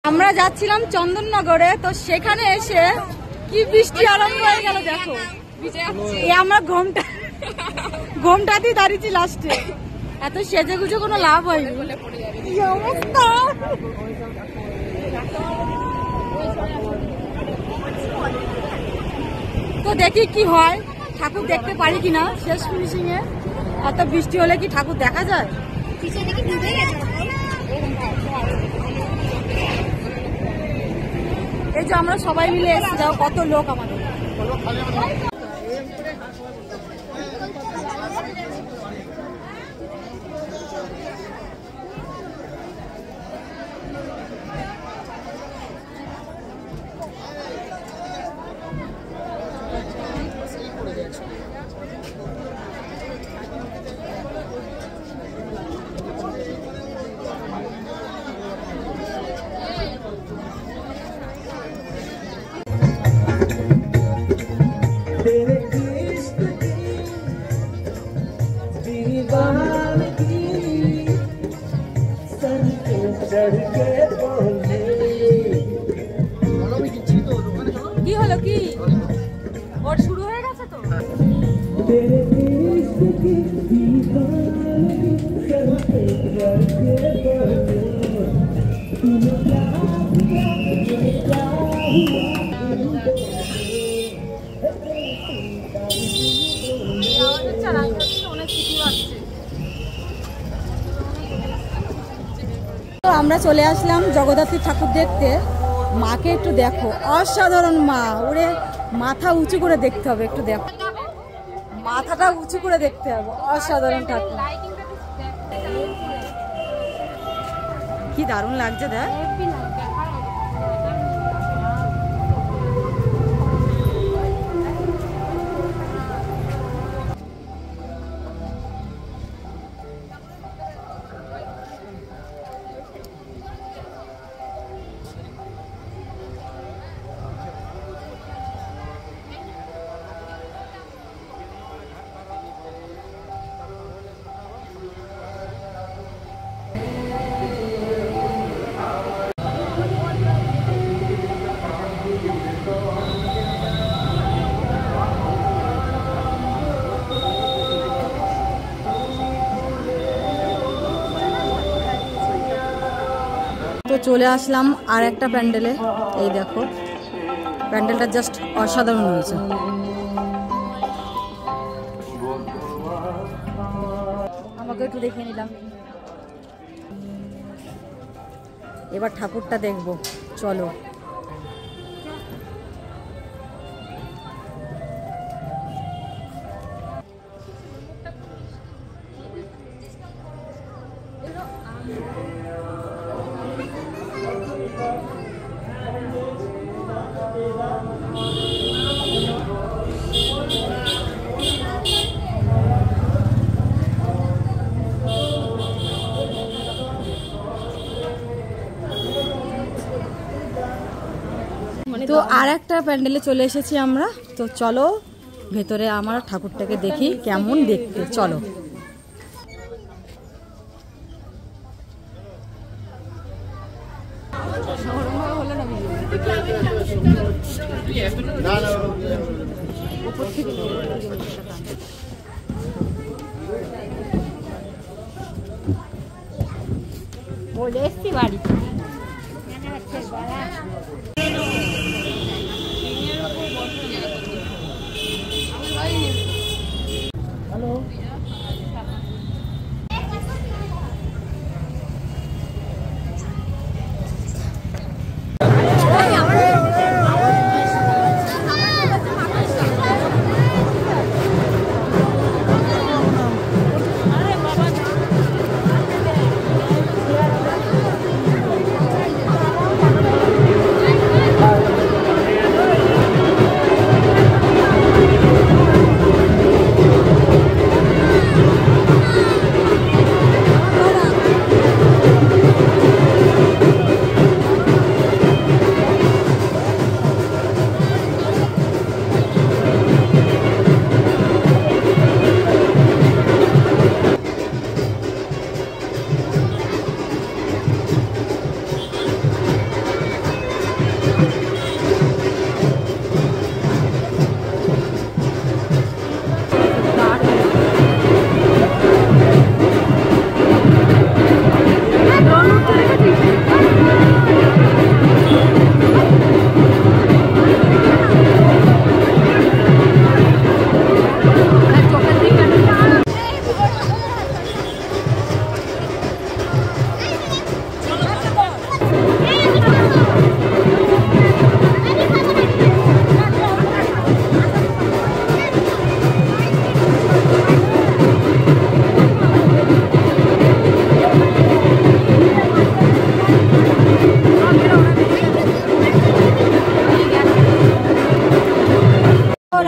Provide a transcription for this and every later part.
আমরা যাচ্ছিলাম চন্দননগরে, তো সেখানে এসে কি বৃষ্টি আরম্ভ হয়ে গেল দেখো। আমরা ঘোমটাতেই দাঁড়িয়েছি লাস্টে। এত সেজে গুজে কোনো লাভ হয়নি। কি অবস্থা! তো দেখি কি হয়, ঠাকুর দেখতে পারি কিনা শেষ ফিনিশিং এ। এত বৃষ্টি হলে কি ঠাকুর দেখা যায়? এই যে আমরা সবাই মিলে এসেছি, যাও কত লোক আমাদের। কি হলো, কি ওর শুরু হয়ে গেছে তো? আমরা চলে আসলাম জগদ্ধাত্রী ঠাকুর দেখতে। মাকে একটু দেখো, অসাধারণ মা। ওরে মাথা উঁচু করে দেখতে হবে, একটু দেখো, মাথাটা উঁচু করে দেখতে হবে। অসাধারণ ঠাকুর, কি দারুণ লাগছে দেখ। তো চলে আসলাম আর একটা প্যান্ডেলে। এই দেখো, প্যান্ডেলটা জাস্ট অসাধারণ হয়েছে। আমাকে একটু দেখে নিলাম, এবার ঠাকুরটা দেখবো, চলো। তো আর একটা প্যান্ডেলে চলে এসেছি আমরা। তো চলো ভেতরে আমার ঠাকুরটাকে দেখি কেমন দেখতে, চলো। বলে এসছি বাড়িতে।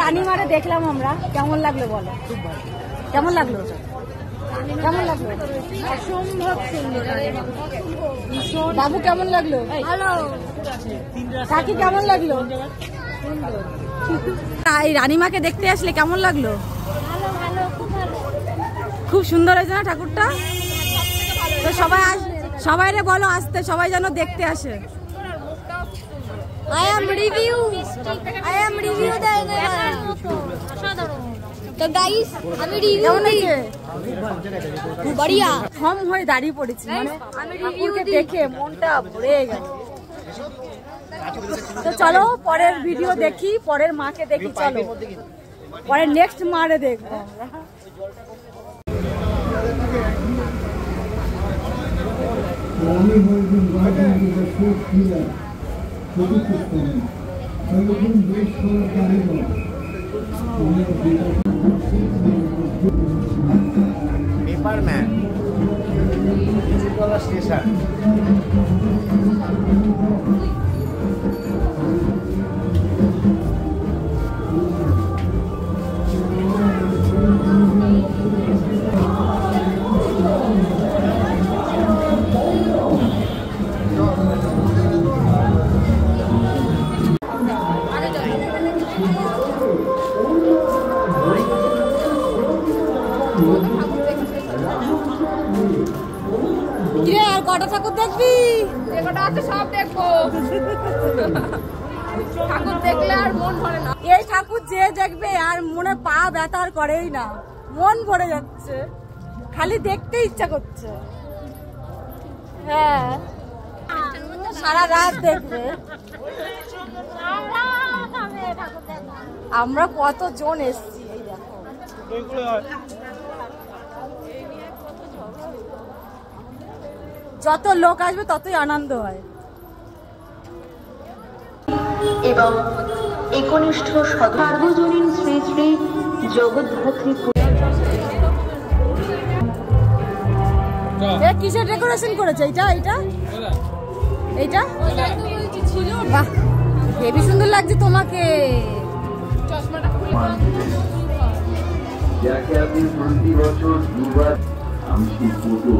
রানীমারে দেখলাম আমরা, কেমন লাগলো বলো? কেমন লাগলো? কেমন লাগলো? অসম্ভব সুন্দর। বাবু কেমন লাগলো? ভালো। কাকি কেমন লাগলো? এই রানীমাকে দেখতে আসলে কেমন লাগলো? খুব সুন্দর হয়েছে না ঠাকুরটা? তো সবাই রে বলো আসতে, সবাই যেন দেখতে আসে। I am review তো গাইস আমি রিভিউ দিই। বড়িয়া থম হয়ে দাঁড়িয়ে পড়েছি, মানে আমি রিভিউকে দেখে মনটা ভরে গেল। তো চলো পরের ভিডিও দেখি, পরের মাকে দেখি, চলো পরের নেক্সট মারে দেখবো। পেপারম্যান স্টেশন আর কটা ঠাকুর দেখবি? কটা আছে সব দেখবো। ঠাকুর দেখলে আর মন ভরে না। এই ঠাকুর যে দেখবে আর মনে পা ব্যথা আর করেই না, মন ভরে যাচ্ছে, খালি দেখতে ইচ্ছা করছে। হ্যাঁ সারা রাত দেখবে। আমরা কতজন এসছি এই দেখো। যত লোক আসবে ততই আনন্দ হয়। এবং একনিষ্ঠ সার্বজনীন শ্রী শ্রী জগদ্ধাত্রী কিসের ডেকোরেশন করেছে? এইটা বাহ, হেবি সুন্দর লাগছে তোমাকে। যাকে আপনি প্রতি বছর দুবার আমসি ফটো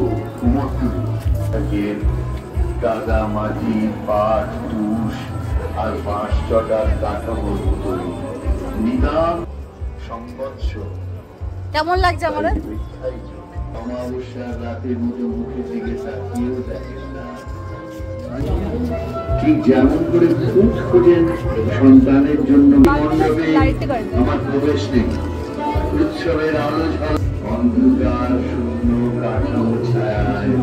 কাদা মাটি পাট তুষ আর বাঁশ চটার কাঠামোর মতো নিদান সংবৎসর কেমন লাগছে আমার? অমাবস্যার রাতের মতো মুখের দিকে তাকিয়েও দেখেন না। ঠিক যেমন করে খুঁজ খোঁজেন সন্তানের জন্য মণ্ডপে আমার প্রবেশ নেই, উৎসবের আলো ঝলক অন্ধকার শূন্য কাঠামো ছায়ায়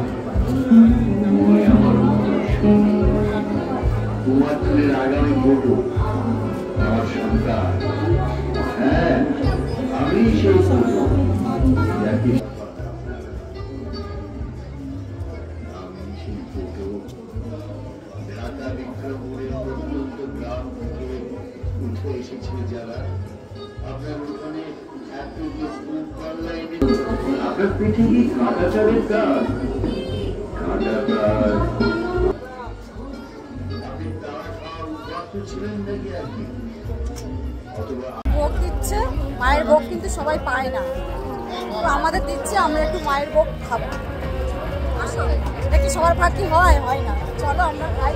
আমার কুমারতুলের আগামী ফটো আমার সন্তান। হ্যাঁ আমি সেই ফটো যাকে ঢাকা বিক্রমপুরের প্রত্যন্ত গ্রাম থেকে উঠে এসেছে যারা। আপনার ওখানে আপনার পিঠে কি কাঁটা চালের কাজ? কাঁটা কাজ আপনি তার খাওয়া ছিলেন নাকি আর কি? ভোগ দিচ্ছে, মায়ের ভোগ কিন্তু সবাই পায় না, তো আমাদের দিচ্ছে, আমরা একটু মায়ের ভোগ খাবো। আসলে এটা কি সবার ভাগ্যে হয়? হয় না। চলো আমরা খাই।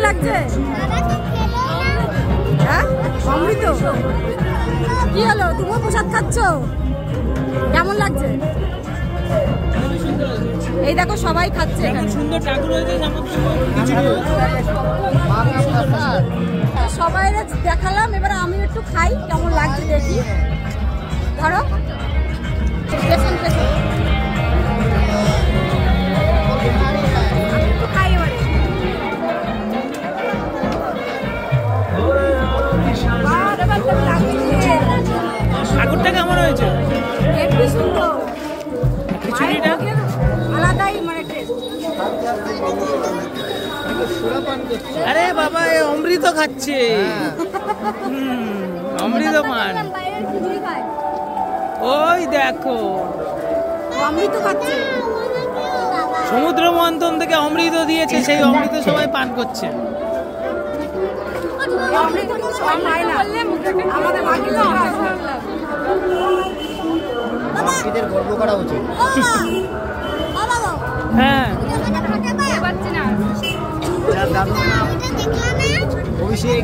লাগছে? হ্যাঁ, অমৃত। কি হলো, তুমিও প্রসাদ খাচ্ছ? কেমন লাগছে? এই দেখো সবাই খাচ্ছে। সুন্দর ঠাকুর হয়েছে, সবাই দেখালাম, এবার আমি একটু খাই, কেমন লাগছে দেখি। ধরো পেছন পেছন একটু খাই এবারে। ঠাকুরটা কেমন হয়েছে? হেব্বি সুন্দর, খিচুড়িটা আলাদাই মানে টেস্ট। আরে বাবা, এ অমৃত খাচ্ছে। অমৃত পান, ওই দেখো অমৃত খাচ্ছে। সমুদ্র মন্থন থেকে অমৃত দিয়েছে, সেই অমৃত সবাই পান করছে। অমৃত কিন্তু সবাই খায় না, আমাদের বাকি লোক খায়। এদের গর্ব করা উচিত। হ্যাঁ, পাচ্ছি না। অভিষেক